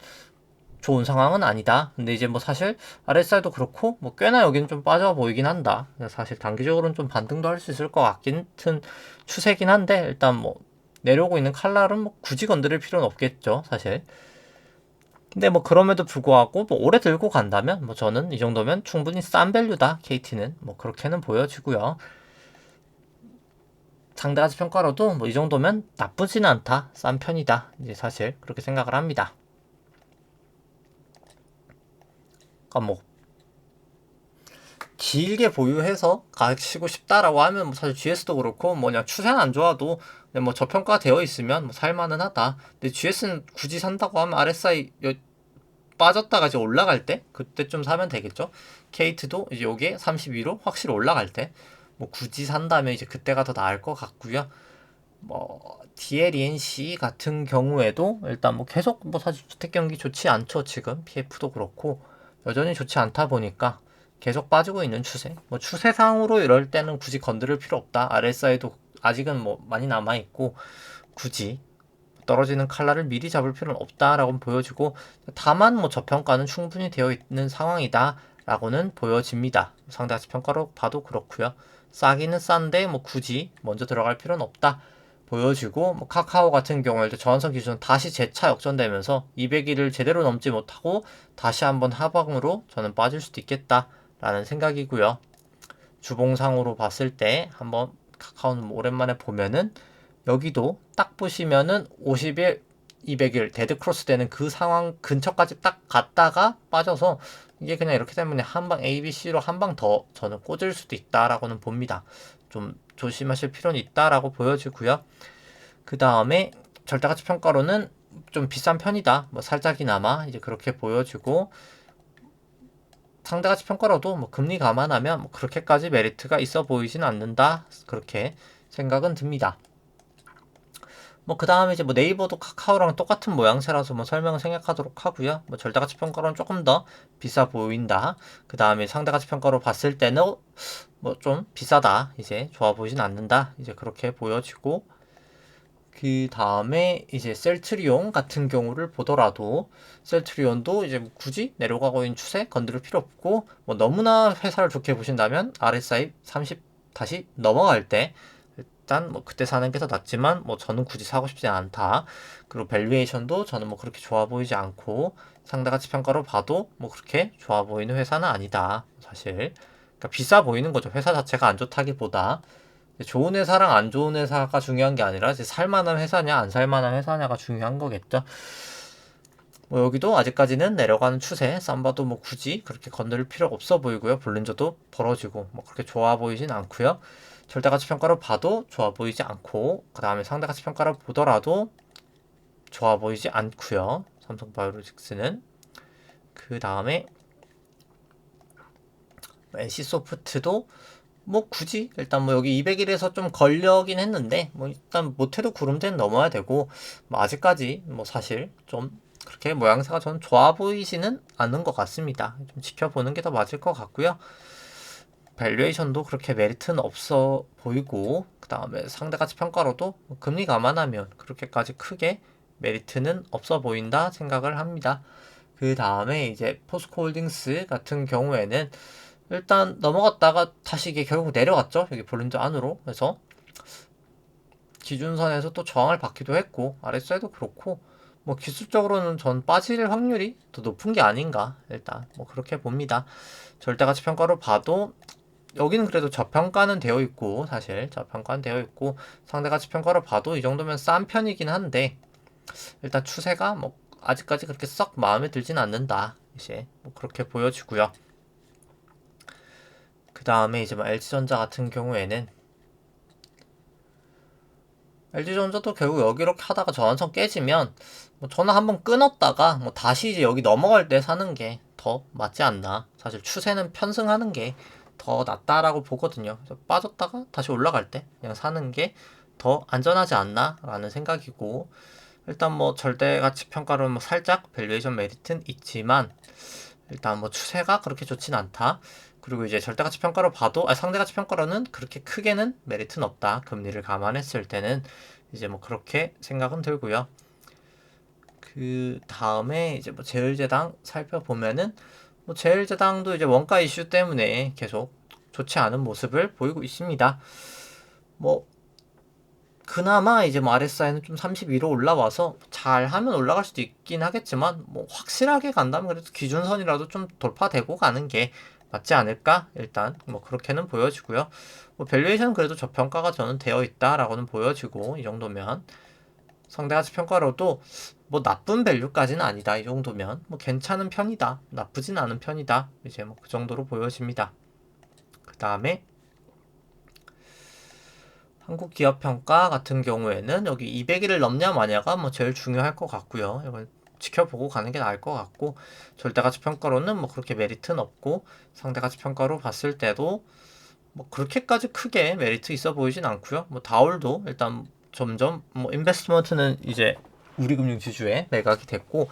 좋은 상황은 아니다. 근데 이제 뭐 사실 RSI도 그렇고 뭐 꽤나 여기는 좀 빠져 보이긴 한다. 사실 단기적으로는 좀 반등도 할 수 있을 것 같긴 튼 추세긴 한데, 일단 뭐 내려오고 있는 칼날은 뭐 굳이 건드릴 필요는 없겠죠, 사실. 근데 뭐 그럼에도 불구하고 뭐 오래 들고 간다면 뭐 저는 이 정도면 충분히 싼 밸류다, KT는 뭐 그렇게는 보여지고요. 상대가치 평가로도 뭐 이 정도면 나쁘진 않다, 싼 편이다, 이제 사실 그렇게 생각을 합니다. 그러니까 뭐 길게 보유해서 가시고 싶다라고 하면 뭐 사실 GS도 그렇고 뭐 그냥 추세는 안 좋아도 뭐 저평가 되어 있으면 뭐 살만은 하다. 근데 GS는 굳이 산다고 하면 RSI 빠졌다가 이제 올라갈 때 그때쯤 사면 되겠죠. 케이트도 이제 요게 32로 확실히 올라갈 때 뭐 굳이 산다면 이제 그때가 더 나을 것 같고요. 뭐 DLENC 같은 경우에도 일단 뭐 계속 뭐 사실 주택 경기 좋지 않죠. 지금 PF도 그렇고 여전히 좋지 않다 보니까 계속 빠지고 있는 추세. 뭐 추세상으로 이럴 때는 굳이 건드릴 필요 없다. RSI도 아직은 뭐 많이 남아 있고 굳이 떨어지는 칼날을 미리 잡을 필요는 없다라고 보여지고, 다만 뭐 저평가는 충분히 되어 있는 상황이다라고는 보여집니다. 상대가치 평가로 봐도 그렇고요. 싸기는 싼데 뭐 굳이 먼저 들어갈 필요는 없다 보여지고, 뭐 카카오 같은 경우에도 저항선 기준 다시 재차 역전되면서 200일을 제대로 넘지 못하고 다시 한번 하방으로 저는 빠질 수도 있겠다라는 생각이고요. 주봉상으로 봤을 때 한번 카카오는 오랜만에 보면은 여기도 딱 보시면은 50일, 200일 데드크로스 되는 그 상황 근처까지 딱 갔다가 빠져서 이게 그냥 이렇게 되면 한방 ABC로 한 방 더 저는 꽂을 수도 있다라고는 봅니다. 좀 조심하실 필요는 있다라고 보여지고요. 그 다음에 절대가치 평가로는 좀 비싼 편이다. 뭐 살짝이나마 이제 그렇게 보여지고, 상대가치 평가로도 뭐 금리 감안하면 뭐 그렇게까지 메리트가 있어 보이진 않는다. 그렇게 생각은 듭니다. 뭐 그 다음에 이제 뭐 네이버도 카카오랑 똑같은 모양새라서 뭐 설명을 생략하도록 하고요. 뭐 절대가치 평가로는 조금 더 비싸 보인다. 그 다음에 상대가치 평가로 봤을 때는 뭐 좀 비싸다. 이제 좋아 보이진 않는다. 이제 그렇게 보여지고, 그 다음에 이제 셀트리온 같은 경우를 보더라도 셀트리온도 이제 뭐 굳이 내려가고 있는 추세 건드릴 필요 없고, 뭐 너무나 회사를 좋게 보신다면 RSI 30 다시 넘어갈 때 일단 뭐 그때 사는 게 더 낫지만 뭐 저는 굳이 사고 싶지 않다. 그리고 밸류에이션도 저는 뭐 그렇게 좋아 보이지 않고 상대가치 평가로 봐도 뭐 그렇게 좋아 보이는 회사는 아니다. 사실 그러니까 비싸 보이는 거죠. 회사 자체가 안 좋다기보다 좋은 회사랑 안 좋은 회사가 중요한 게 아니라 이제 살만한 회사냐 안 살만한 회사냐가 중요한 거겠죠. 뭐 여기도 아직까지는 내려가는 추세, 삼바도 뭐 굳이 그렇게 건드릴 필요가 없어 보이고요. 볼린저도 벌어지고 뭐 그렇게 좋아 보이진 않고요. 절대가치 평가로 봐도 좋아 보이지 않고, 그 다음에 상대가치 평가로 보더라도 좋아 보이지 않고요. 삼성바이오로직스는. 그 다음에 NC소프트도 뭐 굳이 일단 뭐 여기 200일에서 좀 걸려긴 했는데 뭐 일단 못해도 구름대는 넘어야 되고, 뭐 아직까지 뭐 사실 좀 그렇게 모양새가 저는 좋아 보이지는 않는 것 같습니다. 좀 지켜보는 게 더 맞을 것 같고요. 밸류에이션도 그렇게 메리트는 없어 보이고, 그 다음에 상대가치 평가로도 금리 감안하면 그렇게까지 크게 메리트는 없어 보인다 생각을 합니다. 그 다음에 이제 포스코홀딩스 같은 경우에는 일단 넘어갔다가 다시 이게 결국 내려갔죠. 여기 볼린저 안으로. 그래서 기준선에서 또 저항을 받기도 했고, RSI도 그렇고, 뭐 기술적으로는 전 빠질 확률이 더 높은 게 아닌가, 일단 뭐 그렇게 봅니다. 절대가치 평가로 봐도 여기는 그래도 저평가는 되어 있고, 사실 저평가는 되어 있고, 상대가치 평가로 봐도 이 정도면 싼 편이긴 한데 일단 추세가 뭐 아직까지 그렇게 썩 마음에 들진 않는다. 이제 뭐 그렇게 보여지고요. 그 다음에 이제 뭐 LG전자 같은 경우에는 LG전자도 결국 여기 이렇게 하다가 저항선 깨지면 뭐 저는 한번 끊었다가 뭐 다시 이제 여기 넘어갈 때 사는 게 더 맞지 않나. 사실 추세는 편승하는 게 더 낫다라고 보거든요. 그래서 빠졌다가 다시 올라갈 때 그냥 사는 게 더 안전하지 않나 라는 생각이고, 일단 뭐 절대가치 평가로는 뭐 살짝 밸류에이션 메리트는 있지만 일단 뭐 추세가 그렇게 좋진 않다. 그리고 이제 절대가치 평가로 봐도 상대가치 평가로는 그렇게 크게는 메리트는 없다. 금리를 감안했을 때는 이제 뭐 그렇게 생각은 들고요. 그 다음에 이제 뭐 제일제당 살펴보면은 뭐 제일제당도 이제 원가 이슈 때문에 계속 좋지 않은 모습을 보이고 있습니다. 뭐 그나마 이제 뭐 RSI는 좀 32로 올라와서 잘하면 올라갈 수도 있긴 하겠지만 뭐 확실하게 간다면 그래도 기준선이라도 좀 돌파되고 가는 게 맞지 않을까? 일단 뭐 그렇게는 보여지고요. 뭐 밸류에이션은 그래도 저평가가 저는 되어 있다라고는 보여지고, 이 정도면 상대가치 평가로도 뭐 나쁜 밸류까지는 아니다. 이 정도면 뭐 괜찮은 편이다. 나쁘진 않은 편이다. 이제 뭐 그 정도로 보여집니다. 그 다음에 한국기업평가 같은 경우에는 여기 200일을 넘냐 마냐가 뭐 제일 중요할 것 같고요. 이걸 지켜보고 가는 게 나을 것 같고, 절대가치 평가로는 뭐 그렇게 메리트는 없고, 상대가치 평가로 봤을 때도 뭐 그렇게까지 크게 메리트 있어 보이진 않고요. 뭐 다올도 일단 점점 뭐 인베스트먼트는 이제 우리금융 지주에 매각이 됐고,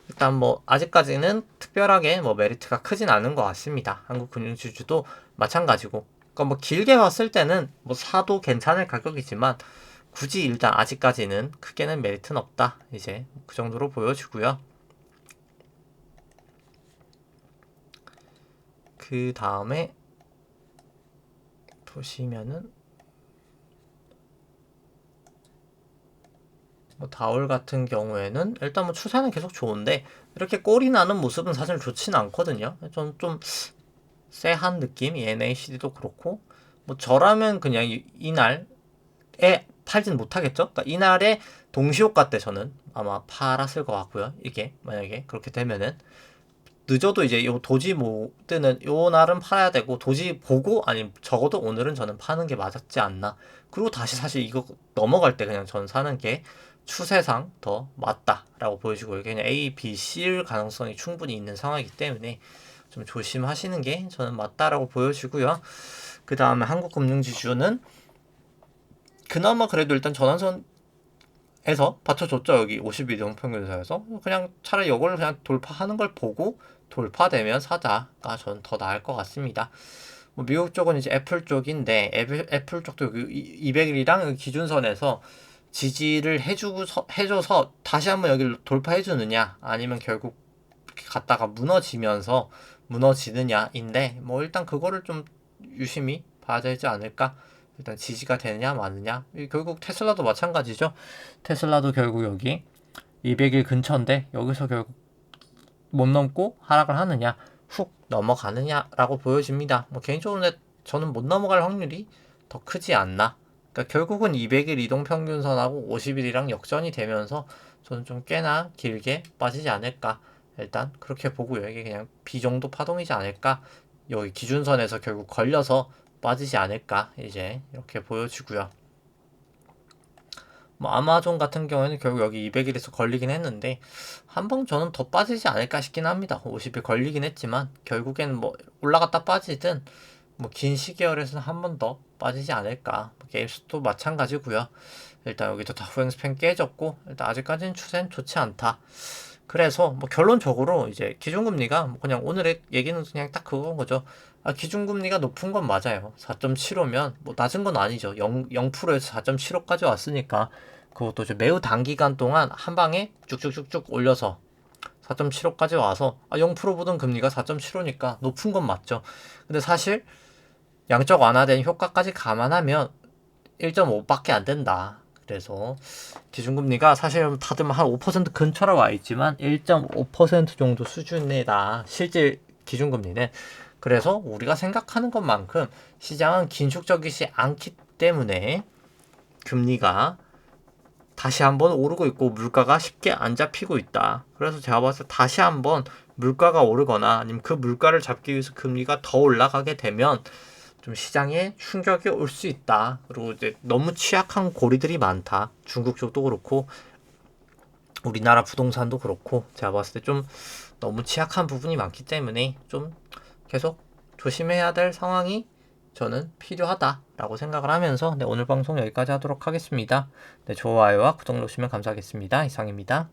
일단 뭐 아직까지는 특별하게 뭐 메리트가 크진 않은 것 같습니다. 한국금융 지주도 마찬가지고, 그러니까 뭐 길게 봤을 때는 뭐 사도 괜찮을 가격이지만 굳이 일단 아직까지는 크게는 메리트는 없다. 이제 그 정도로 보여지고요. 그 다음에 보시면은 뭐 다올 같은 경우에는 일단 뭐 추세는 계속 좋은데 이렇게 꼴이 나는 모습은 사실 좋지는 않거든요. 좀 쎄한 느낌, NACD도 그렇고, 뭐 저라면 그냥 이날에 팔진 못하겠죠. 그러니까 이날에 동시호가 때 저는 아마 팔았을 것 같고요. 이게 만약에 그렇게 되면은 늦어도 이제 요 도지 뜨는 요 날은 팔아야 되고, 도지 보고 아니면 적어도 오늘은 저는 파는 게 맞았지 않나. 그리고 다시 사실 이거 넘어갈 때 그냥 전 사는 게 추세상 더 맞다라고 보여지고, 이게 그냥 A, B, C일 가능성이 충분히 있는 상황이기 때문에 좀 조심하시는 게 저는 맞다라고 보여지고요. 그 다음에 한국금융지주는 그나마 그래도 일단 전환선에서 받쳐줬죠. 여기 50일 정평균선에서 그냥 차라리 이걸 그냥 돌파하는 걸 보고 돌파되면 사자가 전 더 나을 것 같습니다. 뭐 미국 쪽은 이제 애플 쪽인데, 애플 쪽도 여기 200일이랑 기준선에서 지지를 해줘서 다시 한번 여기를 돌파해주느냐, 아니면 결국 갔다가 무너지느냐인데, 뭐 일단 그거를 좀 유심히 봐야 되지 않을까. 일단 지지가 되느냐 마느냐, 결국 테슬라도 마찬가지죠. 테슬라도 결국 여기 200일 근처인데 여기서 결국 못 넘고 하락을 하느냐, 훅 넘어가느냐라고 보여집니다. 뭐 개인적으로 저는 못 넘어갈 확률이 더 크지 않나. 그러니까 결국은 200일 이동평균선하고 50일이랑 역전이 되면서 저는 좀 꽤나 길게 빠지지 않을까. 일단 그렇게 보고요. 이게 그냥 B 정도 파동이지 않을까. 여기 기준선에서 결국 걸려서 빠지지 않을까. 이제 이렇게 보여지고요. 뭐 아마존 같은 경우에는 결국 여기 200일에서 걸리긴 했는데 한 번 저는 더 빠지지 않을까 싶긴 합니다. 50일 걸리긴 했지만 결국엔 뭐 올라갔다 빠지든 뭐 긴 시계열에서는 한 번 더 빠지지 않을까. 뭐 게임스도 마찬가지고요. 일단 여기도 다후행 스팬 깨졌고, 일단 아직까지는 추세는 좋지 않다. 그래서 뭐 결론적으로 이제 기준금리가 뭐 그냥 오늘의 얘기는 그냥 딱 그건 거죠. 기준금리가 높은 건 맞아요. 4.75면 뭐 낮은 건 아니죠. 0%에서 4.75까지 왔으니까 그것도 이제 매우 단기간 동안 한 방에 쭉쭉쭉쭉 올려서 4.75까지 와서 0% 보던 금리가 4.75니까 높은 건 맞죠. 근데 사실 양적 완화된 효과까지 감안하면 1.5밖에 안 된다. 그래서 기준금리가 사실 다들 한 5% 근처로 와 있지만 1.5% 정도 수준이다. 실질 기준금리는. 그래서 우리가 생각하는 것만큼 시장은 긴축적이지 않기 때문에 금리가 다시 한번 오르고 있고 물가가 쉽게 안 잡히고 있다. 그래서 제가 봤을 때 다시 한번 물가가 오르거나 아니면 그 물가를 잡기 위해서 금리가 더 올라가게 되면 좀 시장에 충격이 올 수 있다. 그리고 이제 너무 취약한 고리들이 많다. 중국 쪽도 그렇고 우리나라 부동산도 그렇고 제가 봤을 때 좀 너무 취약한 부분이 많기 때문에 좀 계속 조심해야 될 상황이 저는 필요하다라고 생각을 하면서 오늘 방송 여기까지 하도록 하겠습니다. 좋아요와 구독 누르시면 감사하겠습니다. 이상입니다.